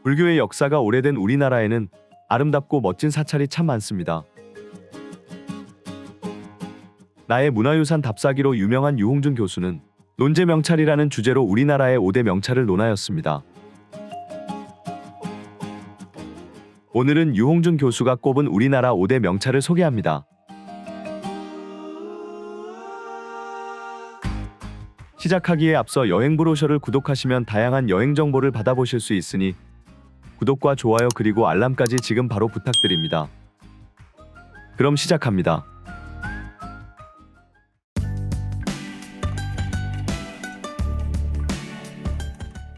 불교의 역사가 오래된 우리나라에는 아름답고 멋진 사찰이 참 많습니다. 나의 문화유산 답사기로 유명한 유홍준 교수는 논제명찰이라는 주제로 우리나라의 5대 명찰을 논하였습니다. 오늘은 유홍준 교수가 꼽은 우리나라 5대 명찰을 소개합니다. 시작하기에 앞서 여행 브로셔를 구독하시면 다양한 여행 정보를 받아보실 수 있으니 구독과 좋아요 그리고 알람까지 지금 바로 부탁드립니다. 그럼 시작합니다.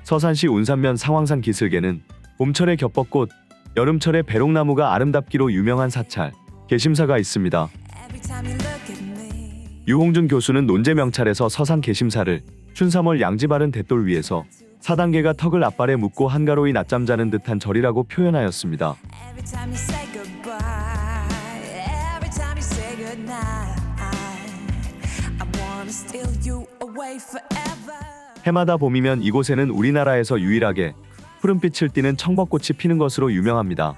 서산시 운산면 상황산 기슭에는 봄철의 겹벚꽃, 여름철의 배롱나무가 아름답기로 유명한 사찰, 개심사가 있습니다. 유홍준 교수는 논제명찰에서 서산 개심사를 춘삼월 양지 바른 대돌 위에서 4단계가 턱을 앞발에 묶고 한가로이 낮잠 자는 듯한 절이라고 표현하였습니다. 해마다 봄이면 이곳에는 우리나라에서 유일하게 푸른빛을 띠는 청벚꽃이 피는 것으로 유명합니다.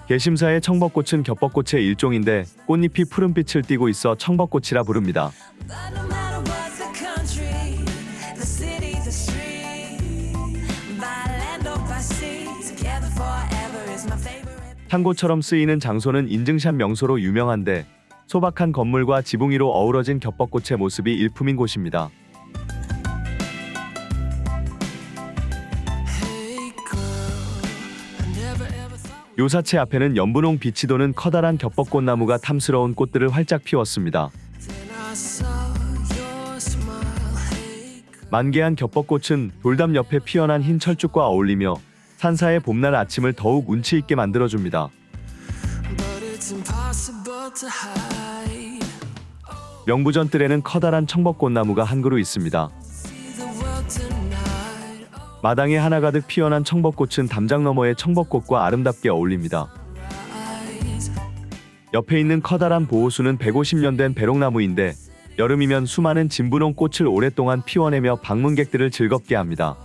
개심사의 청벚꽃은 겹벚꽃의 일종인데 꽃잎이 푸른빛을 띠고 있어 청벚꽃이라 부릅니다. 창고처럼 쓰이는 장소는 인증샷 명소로 유명한데 소박한 건물과 지붕 위로 어우러진 겹벚꽃의 모습이 일품인 곳입니다. 요사체 앞에는 연분홍 빛이 도는 커다란 겹벚꽃나무가 탐스러운 꽃들을 활짝 피웠습니다. 만개한 겹벚꽃은 돌담 옆에 피어난 흰 철쭉과 어울리며 산사의 봄날 아침을 더욱 운치 있게 만들어줍니다. 명부전뜰에는 커다란 청벚꽃나무가 한 그루 있습니다. 마당에 하나 가득 피어난 청벚꽃은 담장 너머의 청벚꽃과 아름답게 어울립니다. 옆에 있는 커다란 보호수는 150년 된 배롱나무인데 여름이면 수많은 진분홍 꽃을 오랫동안 피워내며 방문객들을 즐겁게 합니다.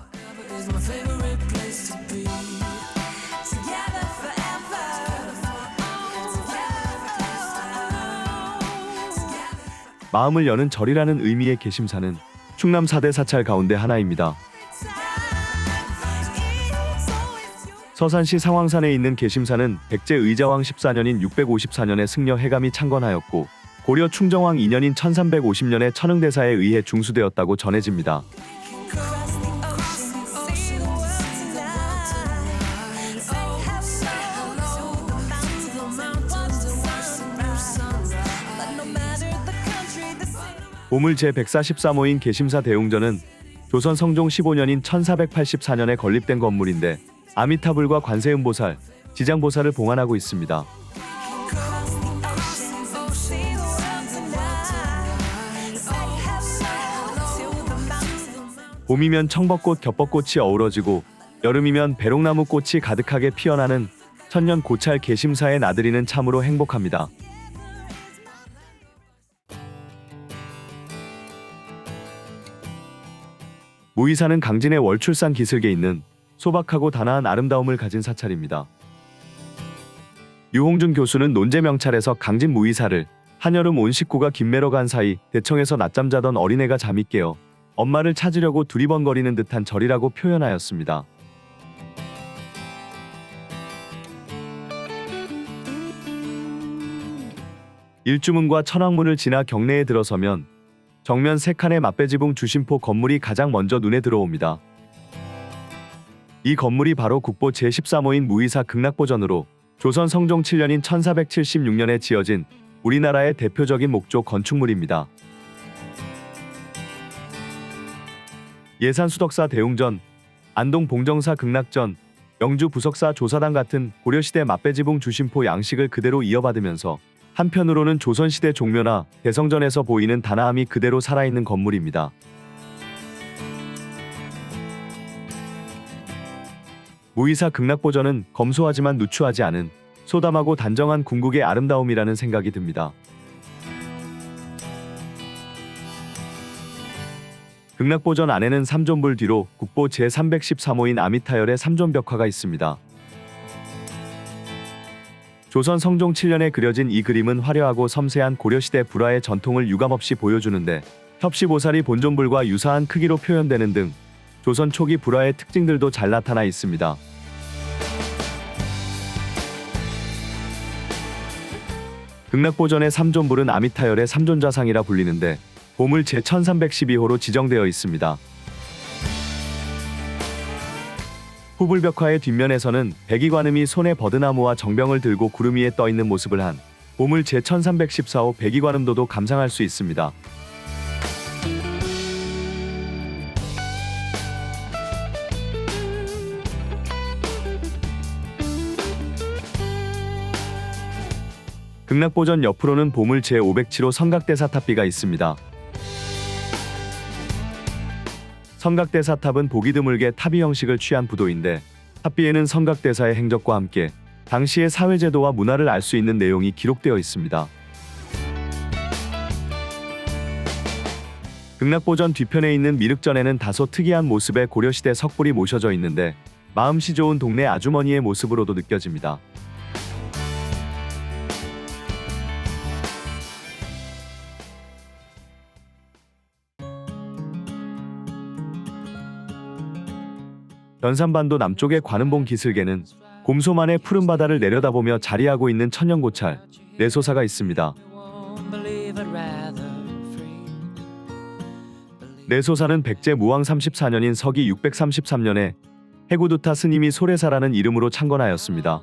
마음을 여는 절이라는 의미의 개심사는 충남 4대 사찰 가운데 하나입니다. 서산시 상황산에 있는 개심사는 백제 의자왕 14년인 654년에 승려 해감이 창건하였고 고려 충정왕 2년인 1350년에 천흥대사에 의해 중수되었다고 전해집니다. 보물 제143호인 개심사 대웅전은 조선 성종 15년인 1484년에 건립된 건물인데 아미타불과 관세음보살, 지장보살을 봉안하고 있습니다. 봄이면 청벚꽃, 겹벚꽃이 어우러지고 여름이면 배롱나무 꽃이 가득하게 피어나는 천년 고찰 개심사의 나들이는 참으로 행복합니다. 무이사는 강진의 월출산 기슭에 있는 소박하고 단아한 아름다움을 가진 사찰입니다. 유홍준 교수는 논제명찰에서 강진 무이사를 한여름 온 식구가 김매러 간 사이 대청에서 낮잠 자던 어린애가 잠이 깨어 엄마를 찾으려고 두리번거리는 듯한 절이라고 표현하였습니다. 일주문과 천왕문을 지나 경내에 들어서면 정면 3칸의 맛배지붕 주심포 건물이 가장 먼저 눈에 들어옵니다. 이 건물이 바로 국보 제13호인 무이사 극락보전으로 조선 성종 7년인 1476년에 지어진 우리나라의 대표적인 목조 건축물입니다. 예산수덕사 대웅전, 안동 봉정사 극락전, 영주 부석사 조사당 같은 고려시대 맛배지붕 주심포 양식을 그대로 이어받으면서 한편으로는 조선시대 종묘나 대성전에서 보이는 단아함이 그대로 살아있는 건물입니다. 무이사 극락보전은 검소하지만 누추하지 않은 소담하고 단정한 궁극의 아름다움이라는 생각이 듭니다. 극락보전 안에는 삼존불 뒤로 국보 제313호인 아미타열의 삼존벽화가 있습니다. 조선 성종 7년에 그려진 이 그림은 화려하고 섬세한 고려시대 불화의 전통을 유감없이 보여주는데 협시보살이 본존불과 유사한 크기로 표현되는 등 조선 초기 불화의 특징들도 잘 나타나 있습니다. 극락보전의 삼존불은 아미타열의 삼존자상이라 불리는데 보물 제1312호로 지정되어 있습니다. 후불벽화의 뒷면에서는 백이관음이 손에 버드나무와 정병을 들고 구름 위에 떠있는 모습을 한 보물 제1314호 백이관음도도 감상할 수 있습니다. 극락보전 옆으로는 보물 제507호 성각대사탑비가 있습니다. 성각대사탑은 보기 드물게 탑의 형식을 취한 부도인데 탑비에는 성각대사의 행적과 함께 당시의 사회제도와 문화를 알 수 있는 내용이 기록되어 있습니다. 극락보전 뒤편에 있는 미륵전에는 다소 특이한 모습의 고려시대 석불이 모셔져 있는데 마음씨 좋은 동네 아주머니의 모습으로도 느껴집니다. 연산반도 남쪽의 관음봉 기슭에는 곰소만의 푸른 바다를 내려다보며 자리하고 있는 천년고찰 내소사가 있습니다. 내소사는 백제 무왕 34년인 서기 633년에 해구두타 스님이 소래사라는 이름으로 창건하였습니다.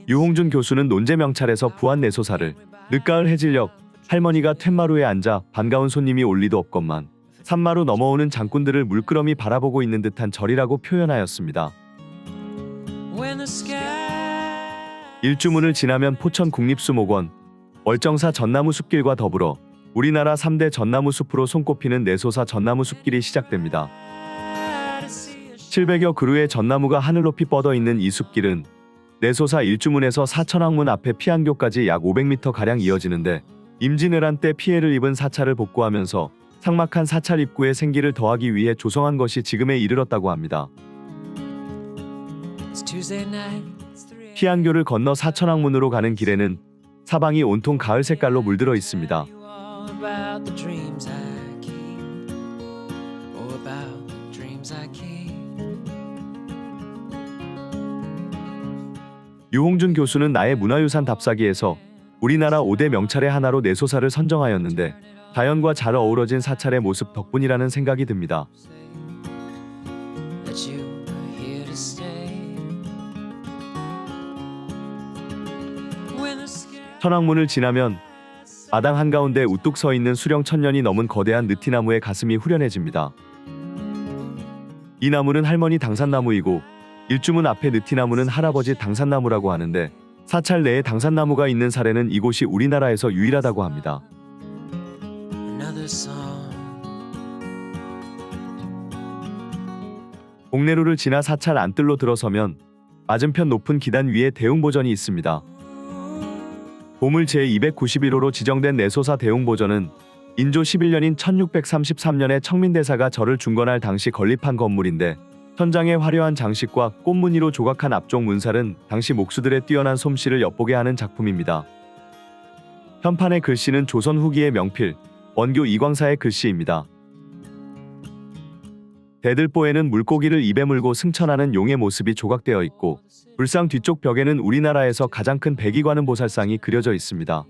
유홍준 교수는 논제명찰에서 부한 내소사를 늦가을 해질녘 할머니가 툇마루에 앉아 반가운 손님이 올 리도 없건만 산마루 넘어오는 장꾼들을 물끄러미 바라보고 있는 듯한 절이라고 표현하였습니다. 일주문을 지나면 포천 국립수목원, 월정사 전나무 숲길과 더불어 우리나라 3대 전나무 숲으로 손꼽히는 내소사 전나무 숲길이 시작됩니다. 700여 그루의 전나무가 하늘 높이 뻗어 있는 이 숲길은 내소사 일주문에서 사천왕문 앞에 피안교까지 약 500m가량 이어지는데 임진왜란 때 피해를 입은 사찰을 복구하면서 삭막한 사찰 입구에 생기를 더하기 위해 조성한 것이 지금에 이르렀다고 합니다. 피안교를 건너 사천왕문으로 가는 길에는 사방이 온통 가을 색깔로 물들어 있습니다. 유홍준 교수는 나의 문화유산 답사기에서 우리나라 5대 명찰의 하나로 내소사를 선정하였는데 자연과 잘 어우러진 사찰의 모습 덕분이라는 생각이 듭니다. 천왕문을 지나면 마당 한가운데 우뚝 서 있는 수령 1000년이 넘은 거대한 느티나무의 가슴이 후련해집니다. 이 나무는 할머니 당산나무이고 일주문 앞에 느티나무는 할아버지 당산나무라고 하는데 사찰 내에 당산나무가 있는 사례는 이곳이 우리나라에서 유일하다고 합니다. 옥내루를 지나 사찰 안뜰로 들어서면 맞은편 높은 기단 위에 대웅보전이 있습니다. 보물 제291호로 지정된 내소사 대웅보전은 인조 11년인 1633년에 청민대사가 절을 중건할 당시 건립한 건물인데 천장의 화려한 장식과 꽃무늬로 조각한 앞쪽 문살은 당시 목수들의 뛰어난 솜씨를 엿보게 하는 작품입니다. 현판의 글씨는 조선 후기의 명필 원교 이광사의 글씨입니다. 대들보에는 물고기를 입에 물고 승천하는 용의 모습이 조각되어 있고 불상 뒤쪽 벽에는 우리나라에서 가장 큰 백이관음 보살상이 그려져 있습니다.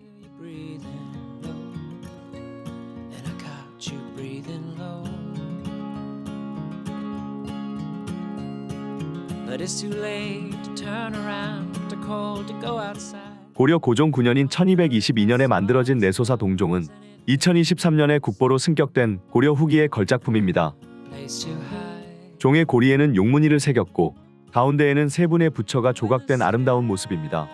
고려 고종 9년인 1222년에 만들어진 내소사 동종은 2023년에 국보로 승격된 고려 후기의 걸작품입니다. 종의 고리에는 용무늬를 새겼고 가운데에는 세 분의 부처가 조각된 아름다운 모습입니다.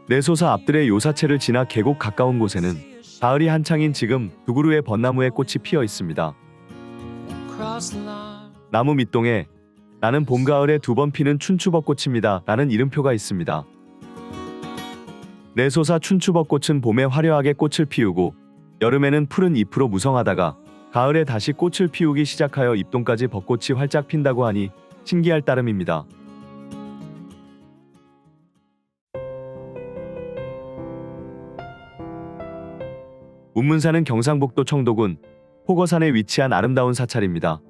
내소사 앞들의 요사체를 지나 계곡 가까운 곳에는 가을이 한창인 지금 두 그루의 벚나무에 꽃이 피어 있습니다. 나무 밑동에 나는 봄 가을에 2번 피는 춘추벚꽃입니다. 라는 이름표가 있습니다. 내소사 춘추벚꽃은 봄에 화려하게 꽃을 피우고 여름에는 푸른 잎으로 무성하다가 가을에 다시 꽃을 피우기 시작하여 입동까지 벚꽃이 활짝 핀다고 하니 신기할 따름입니다. 운문사는 경상북도 청도군 포거산에 위치한 아름다운 사찰입니다.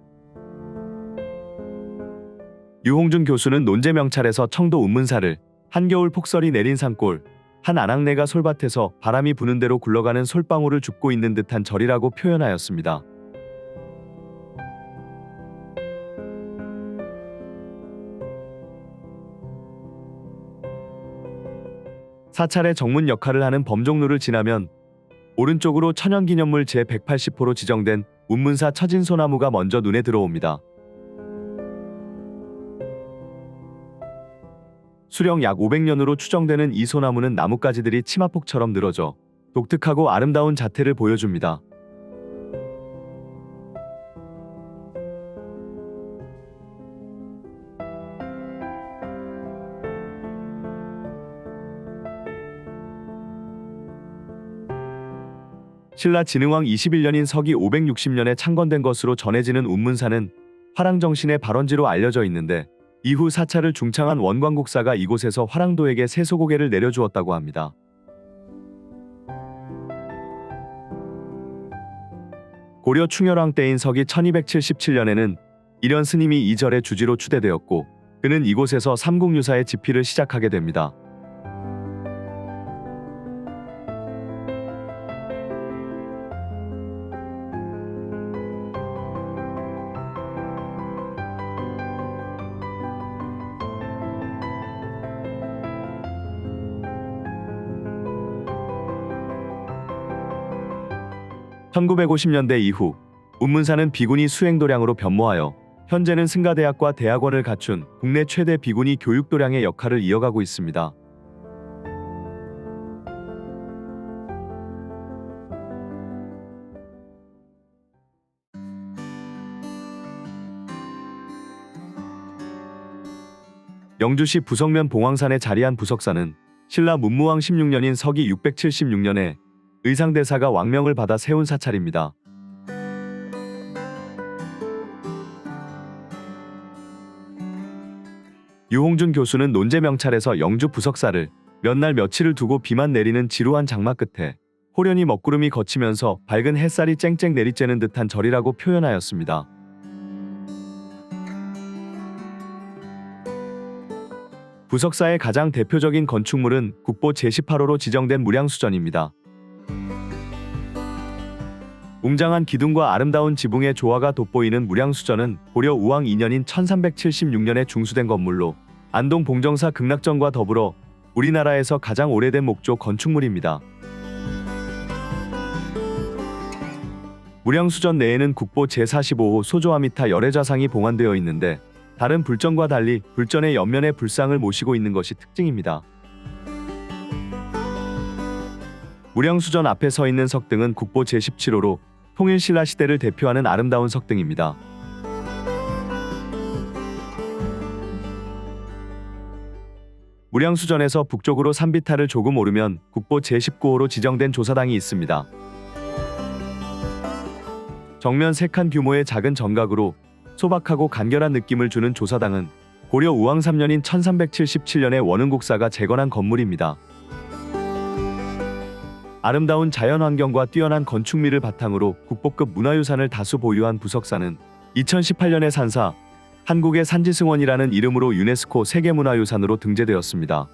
유홍준 교수는 논제 명찰에서 청도 운문사를 한겨울 폭설이 내린 산골, 한 아낙네가 솔밭에서 바람이 부는 대로 굴러가는 솔방울을 줍고 있는 듯한 절이라고 표현하였습니다. 사찰의 정문 역할을 하는 범종로를 지나면 오른쪽으로 천연기념물 제180호로 지정된 운문사 처진소나무가 먼저 눈에 들어옵니다. 수령 약 500년으로 추정되는 이 소나무는 나뭇가지들이 치마폭처럼 늘어져 독특하고 아름다운 자태를 보여줍니다. 신라 진흥왕 21년인 서기 560년에 창건된 것으로 전해지는 운문사는 화랑정신의 발원지로 알려져 있는데 이후 사찰을 중창한 원광국사가 이곳에서 화랑도에게 세소고개를 내려주었다고 합니다. 고려 충혈왕 때인 서기 1277년에는 일현 스님이 이 절의 주지로 추대되었고 그는 이곳에서 삼국유사의 집필을 시작하게 됩니다. (1950년대) 이후 운문사는 비구니 수행도량으로 변모하여 현재는 승가대학과 대학원을 갖춘 국내 최대 비구니 교육도량의 역할을 이어가고 있습니다. 영주시 부석면 봉황산에 자리한 부석사는 신라 문무왕 16년인 서기 676년에 의상대사가 왕명을 받아 세운 사찰입니다. 유홍준 교수는 논제 명찰에서 영주 부석사를 몇 날 며칠을 두고 비만 내리는 지루한 장마 끝에 호련히 먹구름이 걷히면서 밝은 햇살이 쨍쨍 내리쬐는 듯한 절이라고 표현하였습니다. 부석사의 가장 대표적인 건축물은 국보 제18호로 지정된 무량수전입니다. 웅장한 기둥과 아름다운 지붕의 조화가 돋보이는 무량수전은 고려 우왕 2년인 1376년에 중수된 건물로 안동 봉정사 극락전과 더불어 우리나라에서 가장 오래된 목조 건축물입니다. 무량수전 내에는 국보 제45호 소조아미타 열애좌상이 봉안되어 있는데 다른 불전과 달리 불전의 옆면에 불상을 모시고 있는 것이 특징입니다. 무량수전 앞에 서 있는 석등은 국보 제17호로 통일신라 시대를 대표하는 아름다운 석등입니다. 무량수전에서 북쪽으로 산비탈을 조금 오르면 국보 제19호로 지정된 조사당이 있습니다. 정면 3칸 규모의 작은 정각으로 소박하고 간결한 느낌을 주는 조사당은 고려 우왕 3년인 1377년에 원흥국사가 재건한 건물입니다. 아름다운 자연환경과 뛰어난 건축미를 바탕으로 국보급 문화유산을 다수 보유한 부석사는 2018년에 산사 한국의 산지승원이라는 이름으로 유네스코 세계문화유산으로 등재되었습니다.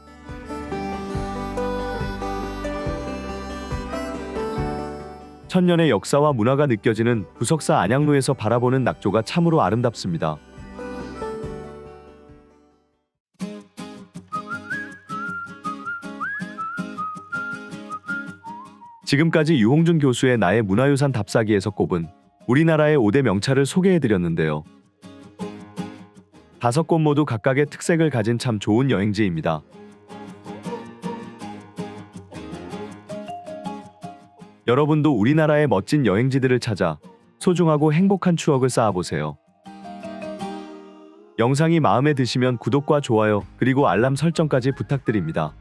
천년의 역사와 문화가 느껴지는 부석사 안양로에서 바라보는 낙조가 참으로 아름답습니다. 지금까지 유홍준 교수의 나의 문화유산 답사기에서 꼽은 우리나라의 5대 명찰을 소개해드렸는데요. 5곳 모두 각각의 특색을 가진 참 좋은 여행지입니다. 여러분도 우리나라의 멋진 여행지들을 찾아 소중하고 행복한 추억을 쌓아보세요. 영상이 마음에 드시면 구독과 좋아요 그리고 알람 설정까지 부탁드립니다.